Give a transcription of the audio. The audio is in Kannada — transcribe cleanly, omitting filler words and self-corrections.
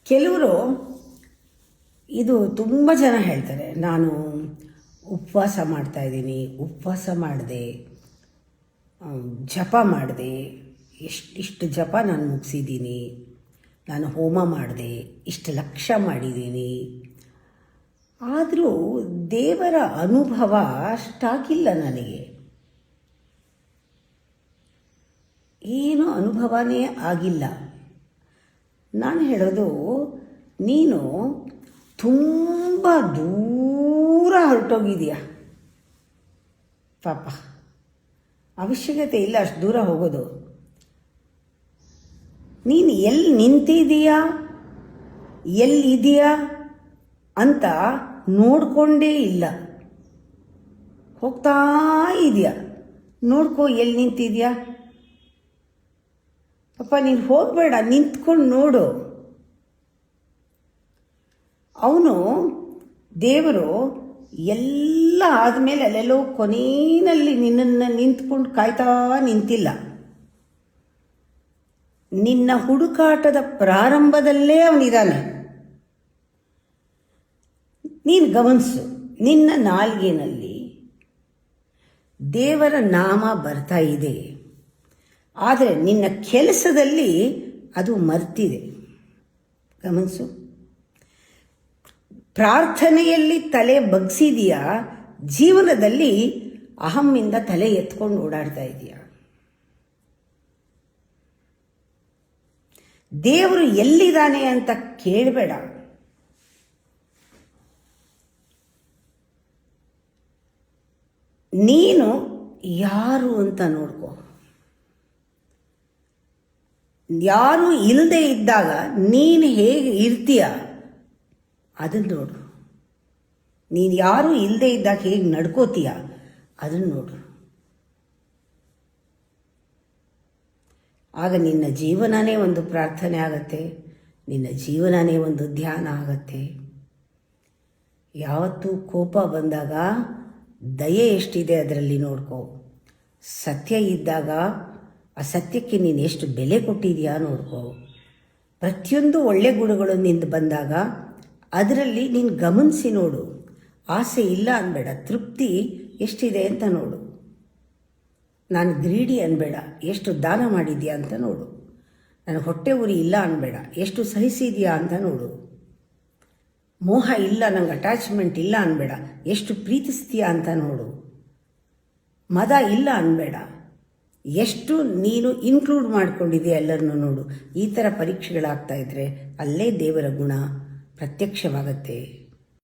ಕೆಲವರು ಇದು ತುಂಬ ಜನ ಹೇಳ್ತಾರೆ, ನಾನು ಉಪವಾಸ ಮಾಡ್ತಾಯಿದ್ದೀನಿ, ಉಪವಾಸ ಮಾಡಿದೆ, ಜಪ ಮಾಡಿದೆ, ಇಷ್ಟು ಜಪ ನಾನು ಮುಗಿಸಿದ್ದೀನಿ, ನಾನು ಹೋಮ ಮಾಡಿದೆ, ಇಷ್ಟು ಲಕ್ಷ್ಯ ಮಾಡಿದ್ದೀನಿ. ಆದರೂ ದೇವರ ಅನುಭವ ಅಷ್ಟಾಗಿಲ್ಲ ನನಗೆ. ಏನೂ ಅನುಭವನೇ ಆಗಿಲ್ಲ. ನಾನು ಹೇಳೋದು, ನೀನು ತುಂಬ ದೂರ ಹೊರಟೋಗಿದೆಯಾ ಪಾಪ. ಅವಶ್ಯಕತೆ ಇಲ್ಲ ಅಷ್ಟು ದೂರ ಹೋಗೋದು. ನೀನು ಎಲ್ಲಿ ನಿಂತಿದೀಯಾ, ಎಲ್ಲಿದೆಯಾ ಅಂತ ನೋಡಿಕೊಂಡೇ ಇಲ್ಲ. ಹೋಗ್ತಾ ಇದೆಯಾ, ನೋಡ್ಕೋ ಎಲ್ಲಿ ನಿಂತಿದ್ಯಾ. ಪಾಪ ನೀನು ಹೋಗಬೇಡ, ನಿಂತ್ಕೊಂಡು ನೋಡು. ಅವನು ದೇವರು ಎಲ್ಲ ಆದಮೇಲೆ ಅಲ್ಲೆಲ್ಲೋ ಕೊನೆಯಲ್ಲಿ ನಿನ್ನನ್ನು ನಿಂತ್ಕೊಂಡು ಕಾಯ್ತಾ ನಿಂತಿಲ್ಲ. ನಿನ್ನ ಹುಡುಕಾಟದ ಪ್ರಾರಂಭದಲ್ಲೇ ಅವನಿದ್ದಾನೆ. ನೀನು ಗಮನಿಸು, ನಿನ್ನ ನಾಲ್ಗೆನಲ್ಲಿ ದೇವರ ನಾಮ ಬರ್ತಾ ಇದೆ, ಆದರೆ ನಿನ್ನ ಕೆಲಸದಲ್ಲಿ ಅದು ಮರ್ತಿದೆ. ಗಮನಿಸು. ಪ್ರಾರ್ಥನೆಯಲ್ಲಿ ತಲೆ ಬಗ್ಸಿದೀಯಾ, ಜೀವನದಲ್ಲಿ ಅಹಮ್ಮಿಂದ ತಲೆ ಎತ್ಕೊಂಡು ಓಡಾಡ್ತಾ ಇದೆಯಾ. ದೇವರು ಎಲ್ಲಿದ್ದಾನೆ ಅಂತ ಕೇಳಬೇಡ. ನೀನು ಯಾರು ಅಂತ ನೋಡ್ಕೋ. ಯಾರು ಇಲ್ಲದೆ ಇದ್ದಾಗ ನೀನು ಹೇಗೆ ಇರ್ತೀಯ ಅದನ್ನು ನೋಡು. ನೀನು ಯಾರು ಇಲ್ಲದೆ ಇದ್ದಾಗ ಹೇಗೆ ನಡ್ಕೋತೀಯ ಅದನ್ನು ನೋಡು. ಆಗ ನಿನ್ನ ಜೀವನನೇ ಒಂದು ಪ್ರಾರ್ಥನೆ ಆಗತ್ತೆ, ನಿನ್ನ ಜೀವನನೇ ಒಂದು ಧ್ಯಾನ ಆಗತ್ತೆ. ಯಾವತ್ತೂ ಕೋಪ ಬಂದಾಗ ದಯೆ ಎಷ್ಟಿದೆ ಅದರಲ್ಲಿ ನೋಡ್ಕೋ. ಸತ್ಯ ಇದ್ದಾಗ ಆ ಸತ್ಯಕ್ಕೆ ನೀನು ಎಷ್ಟು ಬೆಲೆ ಕೊಟ್ಟಿದೆಯಾ ನೋಡ್ಕೋ. ಪ್ರತಿಯೊಂದು ಒಳ್ಳೆ ಗುಣಗಳು ನಿಂದು ಬಂದಾಗ ಅದರಲ್ಲಿ ನೀನು ಗಮನಿಸಿ ನೋಡು. ಆಸೆ ಇಲ್ಲ ಅನ್ಬೇಡ, ತೃಪ್ತಿ ಎಷ್ಟಿದೆ ಅಂತ ನೋಡು. ನಾನು ಗ್ರೀಡಿ ಅನ್ಬೇಡ, ಎಷ್ಟು ದಾನ ಮಾಡಿದ್ಯಾ ಅಂತ ನೋಡು. ನನಗೆ ಹೊಟ್ಟೆ ಉರಿ ಇಲ್ಲ ಅನ್ಬೇಡ, ಎಷ್ಟು ಸಹಿಸಿದ್ಯಾ ಅಂತ ನೋಡು. ಮೋಹ ಇಲ್ಲ, ನಂಗೆ ಅಟ್ಯಾಚ್ಮೆಂಟ್ ಇಲ್ಲ ಅನ್ಬೇಡ, ಎಷ್ಟು ಪ್ರೀತಿಸ್ತೀಯಾ ಅಂತ ನೋಡು. ಮದ ಇಲ್ಲ ಅನ್ಬೇಡ, ಎಷ್ಟು ನೀನು ಇನ್ಕ್ಲೂಡ್ ಮಾಡ್ಕೊಂಡಿದೆಯಾ ಎಲ್ಲರನ್ನೂ ನೋಡು. ಈ ಥರ ಪರೀಕ್ಷೆಗಳಾಗ್ತಾ ಇದ್ದರೆ ಅಲ್ಲೇ ದೇವರ ಗುಣ ಪ್ರತ್ಯಕ್ಷವಾಗತ್ತೆ.